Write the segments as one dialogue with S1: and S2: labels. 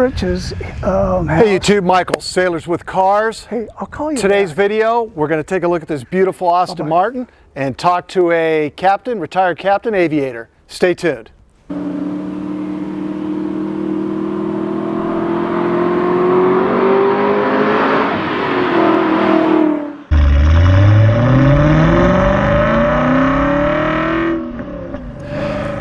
S1: Riches.
S2: Hey YouTube, Michael, Sailors with Cars.
S1: Hey, I'll call you.
S2: Today's
S1: back.
S2: video, we're going to take a look at this beautiful Aston Martin and talk to a captain, retired captain, aviator. Stay tuned.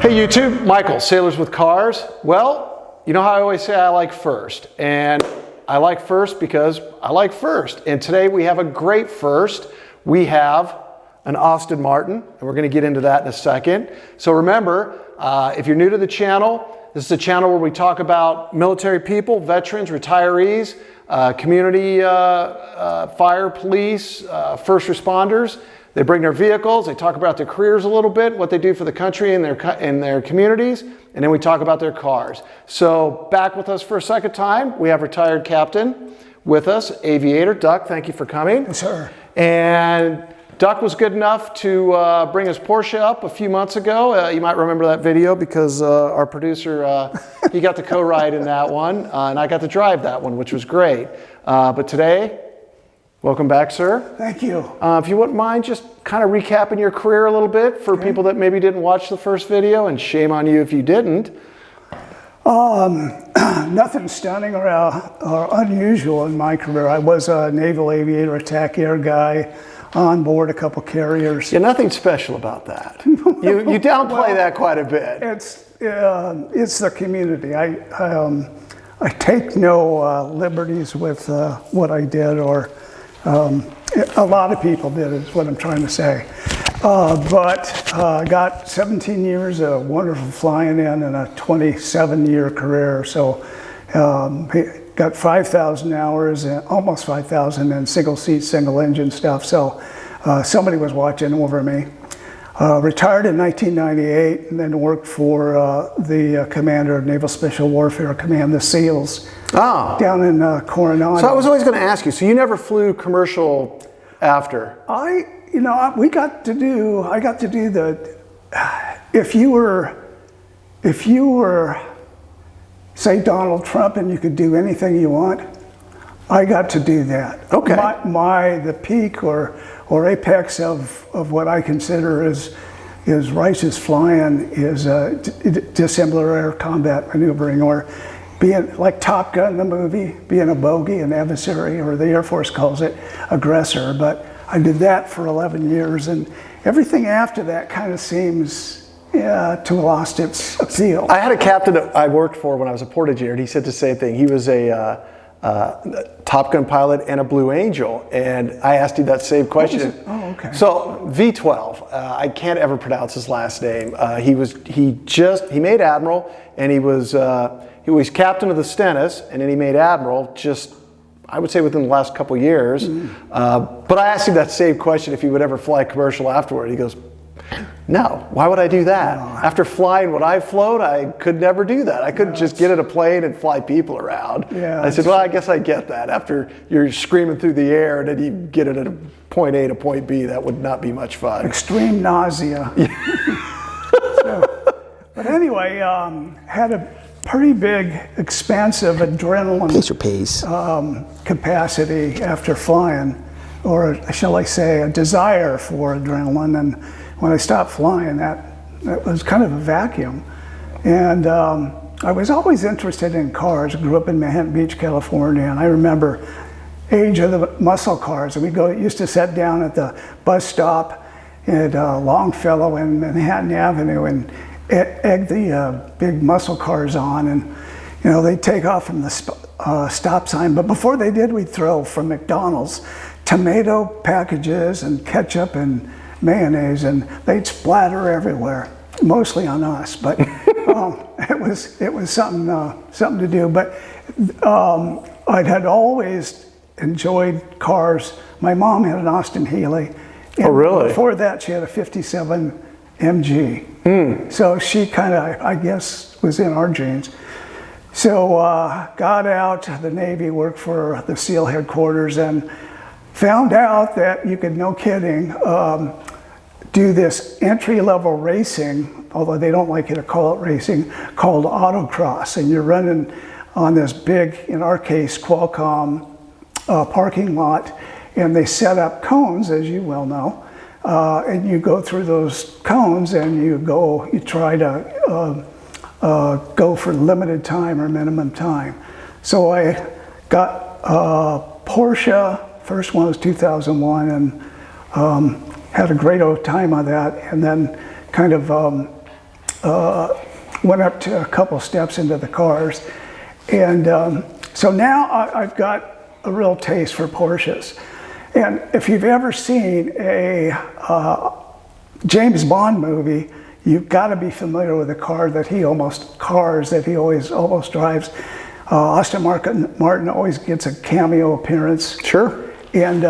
S2: Hey YouTube, Michael, Sailors with Cars. Well, you know how I always say I like first, and I like first because I like first. And today we have a great first. We have an Aston Martin, and we're going to get into that in a second. So remember, if you're new to the channel, this is a channel where we talk about military people, veterans, retirees, community fire, police, first responders. They bring their vehicles, they talk about their careers a little bit, what they do for the country and their communities, and then we talk about their cars. So back with us for a second time, we have retired captain with us, Aviator. Duck, thank you for coming.
S1: Yes, sir.
S2: And Duck was good enough to bring his Porsche up a few months ago. You might remember that video because our producer, he got to co-ride in that one, and I got to drive that one, which was great. But today, welcome back, sir.
S1: Thank you.
S2: If you wouldn't mind just kind of recapping your career a little bit for people that maybe didn't watch the first video, and shame on you if you didn't.
S1: Nothing stunning or unusual in my career. I was a Naval Aviator, attack air guy, on board a couple carriers.
S2: Yeah, nothing special about that. You downplay that quite a bit.
S1: It's the community. I take no liberties with what I did, or a lot of people did, is what I'm trying to say. But I got 17 years of wonderful flying in and a 27-year career. So got 5,000 hours, almost 5,000 in single seat, single engine stuff. So somebody was watching over me. Retired in 1998 and then worked for the commander of Naval Special Warfare Command, the SEALs, down in Coronado.
S2: So I was always going to ask you, so you never flew commercial after?
S1: I got to do the, if you were, say, Donald Trump and you could do anything you want, I got to do that.
S2: Okay.
S1: The peak or apex of what I consider is righteous flying is dissimilar air combat maneuvering, or being like Top Gun, the movie, being a bogey, an adversary, or the Air Force calls it aggressor. But I did that for 11 years, and everything after that kind of seems to have lost its appeal.
S2: I had a captain that I worked for when I was a port engineer, and he said the same thing. He was a Top Gun pilot and a Blue Angel, and I asked him that same question.
S1: Oh, okay.
S2: So V12, I can't ever pronounce his last name. He made admiral, and he was captain of the Stennis, and then he made admiral just, I would say, within the last couple years. But I asked him that same question if he would ever fly commercial afterward. He goes, no, why would I do that? After flying what I've flown, I could never do that. I couldn't just get in a plane and fly people around.
S1: Yeah,
S2: I said, well, I guess I get that. After you're screaming through the air and then you get it at point A to point B, that would not be much fun.
S1: Extreme nausea. But anyway, had a pretty big, expansive adrenaline capacity after flying, or shall I say, a desire for adrenaline. And when I stopped flying, that was kind of a vacuum. And I was always interested in cars. I grew up in Manhattan Beach, California, and I remember age of the muscle cars. And we used to sit down at the bus stop at Longfellow and Manhattan Avenue and egg the big muscle cars on, and they'd take off from the stop sign. But before they did, we'd throw from McDonald's tomato packages and ketchup and mayonnaise, and they'd splatter everywhere, mostly on us. But it was something to do. But I had always enjoyed cars. My mom had an Austin Healey.
S2: Oh, really?
S1: Before that, she had a 57 MG. So she kind of, I guess, was in our genes. So got out of the Navy, worked for the SEAL headquarters, and found out that you could, no kidding, do this entry-level racing, although they don't like you to call it racing, called autocross. And you're running on this big, in our case, Qualcomm parking lot, and they set up cones, as you well know, and you go through those cones and you try to go for limited time or minimum time. So I got Porsche, first one was 2001, and had a great old time on that, and then kind of went up to a couple steps into the cars. And so now I've got a real taste for Porsches. And if you've ever seen a James Bond movie, you've got to be familiar with the cars that he always almost drives. Aston Martin always gets a cameo appearance.
S2: Sure.
S1: And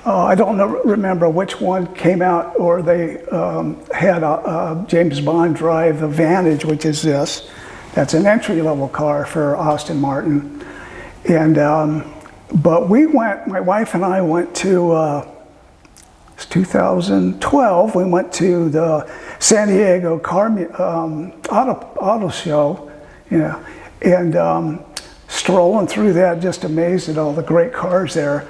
S1: I don't remember which one came out, or they had James Bond drive the Vantage, which is this. That's an entry-level car for Aston Martin. And but my wife and I went to, it's 2012, we went to the San Diego auto show, and strolling through that, just amazed at all the great cars there,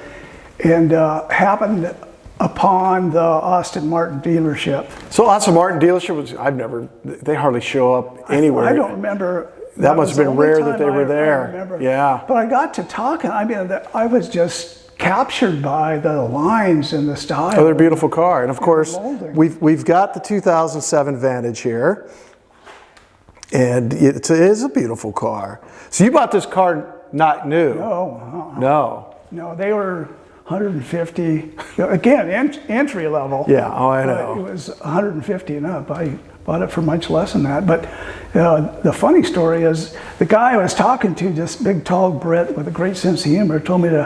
S1: and happened upon the Aston Martin dealership.
S2: So Aston Martin dealership they hardly show up anywhere.
S1: I don't remember.
S2: That must have been rare that they were there. Yeah.
S1: But I got to talking. I mean, I was just captured by the lines and the style.
S2: Oh, they're a beautiful car. And of course, we've got the 2007 Vantage here. And it is a beautiful car. So you bought this car not new?
S1: No. No, they were 150. Again, entry level.
S2: Yeah, oh, I know.
S1: It was 150 and up. I bought it for much less than that. But the funny story is, the guy I was talking to, this big, tall Brit with a great sense of humor, told me he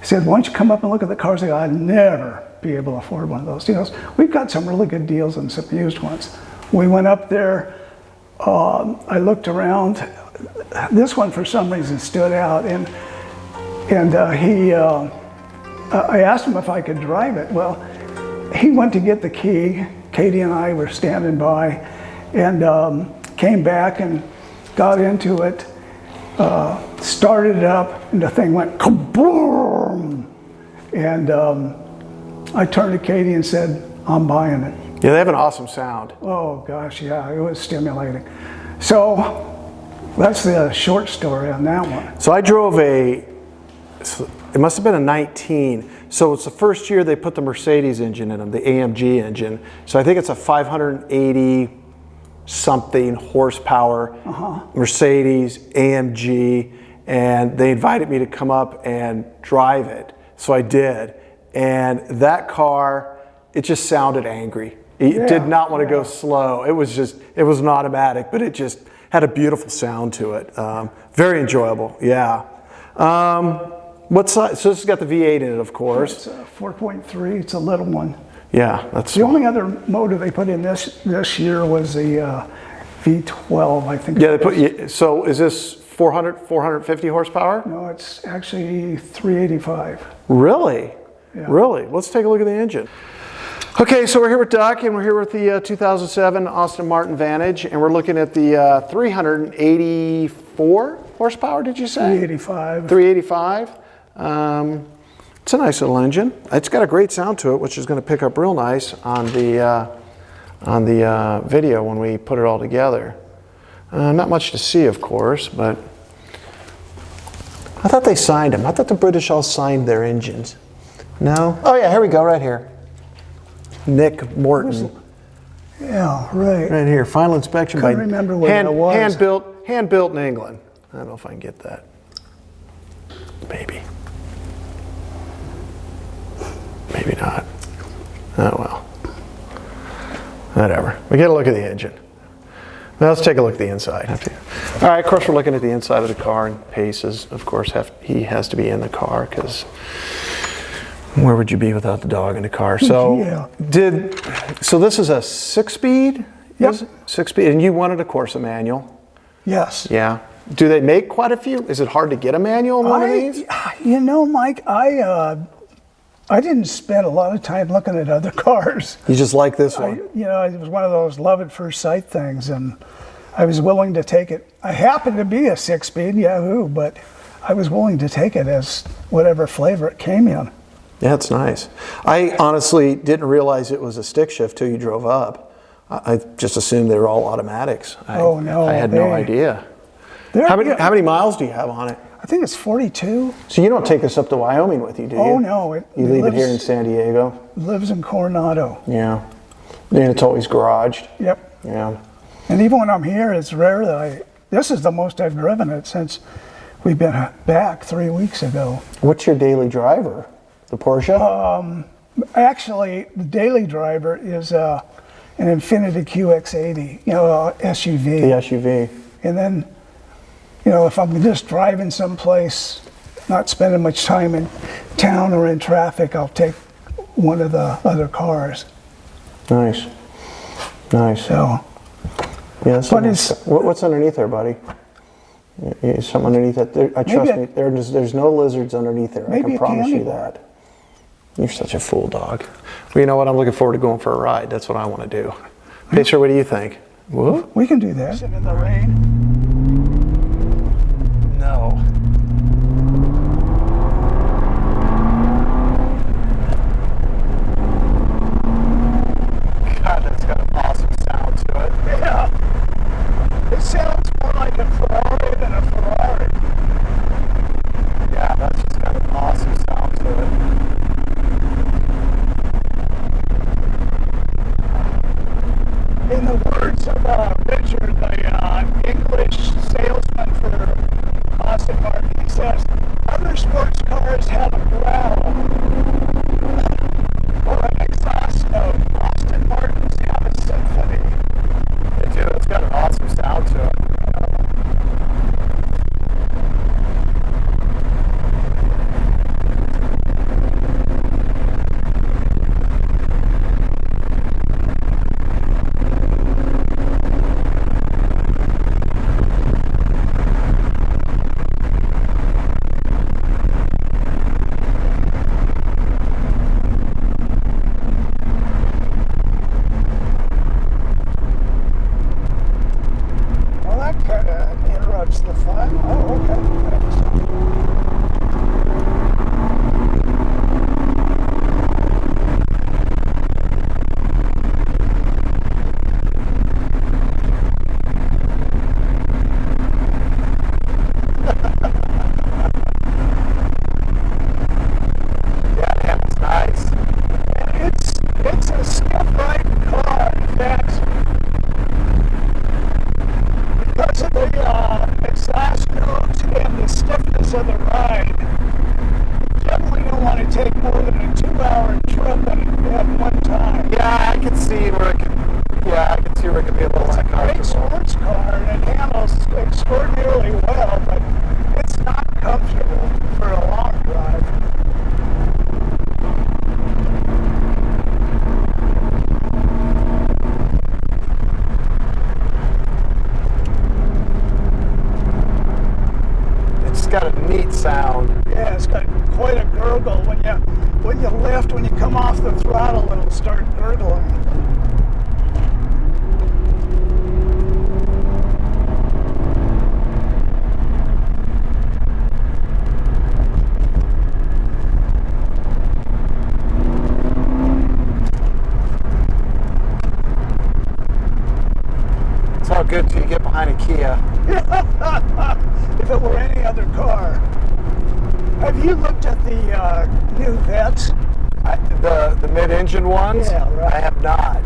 S1: said, why don't you come up and look at the cars? I go, I'd never be able to afford one of those. He goes, we've got some really good deals on some used ones. We went up there. I looked around. This one, for some reason, stood out, and I asked him if I could drive it. Well, he went to get the key. Katie and I were standing by, and came back and got into it, started it up, and the thing went kaboom! And I turned to Katie and said, I'm buying it.
S2: Yeah, they have an awesome sound.
S1: Oh gosh, yeah, it was stimulating. So that's the short story on that one.
S2: So I drove it must have been a 19. So it's the first year they put the Mercedes engine in them, the AMG engine. So I think it's a 580 something horsepower Mercedes AMG, and they invited me to come up and drive it. So I did. And that car, it just sounded angry. It did not want to go slow. It was an automatic, but it just had a beautiful sound to it. Very enjoyable, yeah. What size? So this has got the V8 in it, of course.
S1: It's a 4.3, it's a little one.
S2: Yeah, that's
S1: the only other motor they put in this year was the V12, I think.
S2: Yeah, they put. So is this 450 horsepower?
S1: No, it's actually 385.
S2: Really?
S1: Yeah.
S2: Really? Let's take a look at the engine. Okay, so we're here with Doc, and we're here with the 2007 Aston Martin Vantage, and we're looking at the 384 horsepower, did you say?
S1: 385.
S2: 385. It's a nice little engine. It's got a great sound to it, which is going to pick up real nice on the video when we put it all together. Not much to see, of course, but I thought they signed them. I thought the British all signed their engines. No? Oh yeah, here we go, right here. Nick Morton.
S1: Yeah, right.
S2: Right here, final inspection by
S1: remember where that was.
S2: hand built in England. I don't know if I can get that. Maybe. Maybe not. Oh well. Whatever. We get a look at the engine. Now let's take a look at the inside. All right, of course we're looking at the inside of the car, and Pace is, of course, he has to be in the car, because where would you be without the dog in the car? So
S1: yeah.
S2: So this is a 6-speed?
S1: Yep.
S2: 6-speed, and you wanted, of course, a manual?
S1: Yes.
S2: Yeah. Do they make quite a few? Is it hard to get a manual in one of these?
S1: You know, Mike, I didn't spend a lot of time looking at other cars.
S2: You just like this one?
S1: It was one of those love at first sight things, and I was willing to take it. I happened to be a 6-speed Yahoo, but I was willing to take it as whatever flavor it came in.
S2: Yeah, it's nice. I honestly didn't realize it was a stick shift till you drove up. I just assumed they were all automatics.
S1: Oh, no.
S2: I had no idea. How many miles do you have on it?
S1: I think it's 42.
S2: So you don't take this up to Wyoming with you, do you?
S1: Oh, no.
S2: You leave it here in San Diego?
S1: Lives in Coronado.
S2: Yeah. And it's always garaged?
S1: Yep.
S2: Yeah.
S1: And even when I'm here, it's rare that this is the most I've driven it since we've been back 3 weeks ago.
S2: What's your daily driver? The Porsche?
S1: Actually, the daily driver is an Infiniti QX80, SUV.
S2: The SUV.
S1: And then, if I'm just driving someplace, not spending much time in town or in traffic, I'll take one of the other cars.
S2: Nice. Nice.
S1: So,
S2: yeah,
S1: but
S2: what's underneath there, buddy? Is something underneath that? Trust me, there's no lizards underneath there. I can promise you that. You're such a fool, dog. Well, you know what? I'm looking forward to going for a ride. That's what I want to do. Pacer, what do you think? Whoop.
S1: We can do that. In the rain?
S2: No. God, that's got an awesome sound to it.
S1: Yeah. It sounds more like a Ferrari than a Ferrari.
S2: Yeah, that's just got an awesome sound to it.
S1: In the words of Richard, the English salesman for Aston Martin, he says, other sports cars have a growl or an exhaust note. Aston Martins have a symphony.
S2: They do. It's got an awesome sound to it. Good till you get behind a Kia.
S1: If it were any other car. Have you looked at the new Vets?
S2: The mid-engine ones?
S1: Yeah, right.
S2: I have not.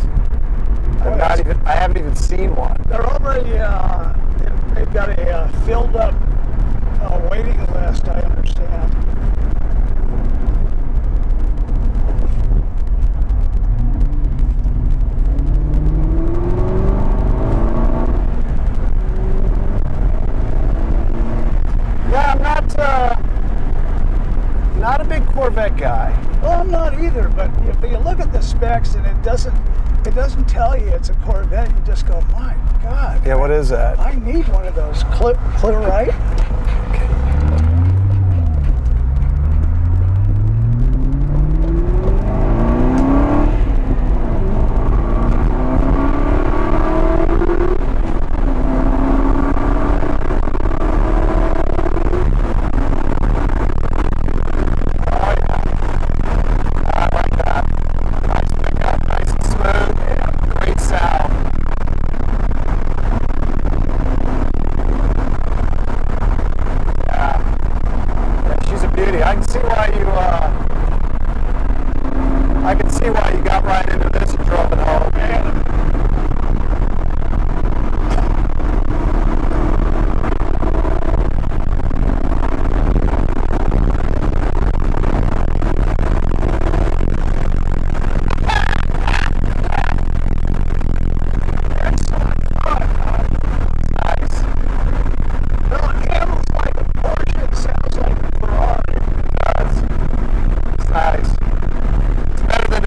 S2: I haven't even seen one.
S1: They're already. They've got a filled up waiting list, I understand.
S2: Yeah, I'm not a big Corvette guy.
S1: Well, I'm not either, but if you look at the specs and it doesn't tell you it's a Corvette, you just go, my God.
S2: Yeah, what is that?
S1: I need one of those. Clear right?
S2: Okay. I can see why you. I can see why you got right into this and drove it home.
S1: Man.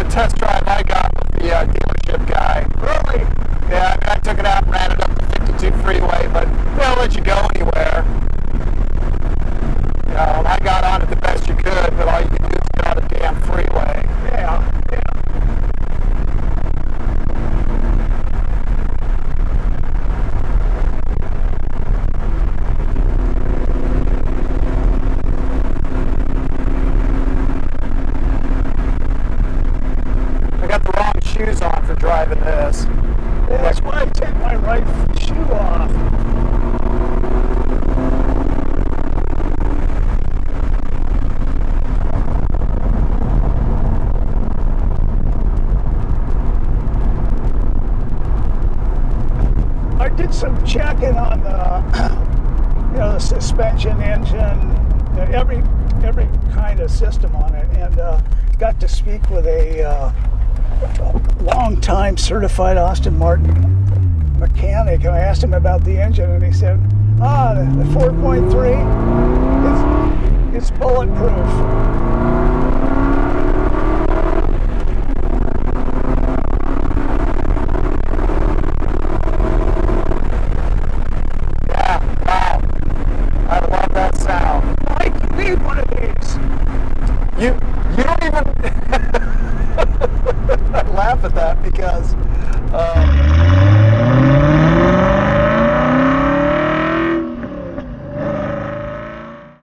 S2: Test drive I got with the dealership guy.
S1: Really?
S2: Yeah, I took it out and ran it up the 52 freeway, but they'll let you go anywhere. I got on it the best you could, but all you can do is get on the damn freeway.
S1: Yeah, yeah.
S2: I got the wrong shoes on for driving this.
S1: That's why I take my right shoe off. I did some checking on the, the suspension, engine, every kind of system on it, and got to speak with a long-time certified Aston Martin mechanic, and I asked him about the engine, and he said, the 4.3, it's bulletproof.
S2: I love that sound.
S1: Mike, you need one of these.
S2: You don't even I laugh at that because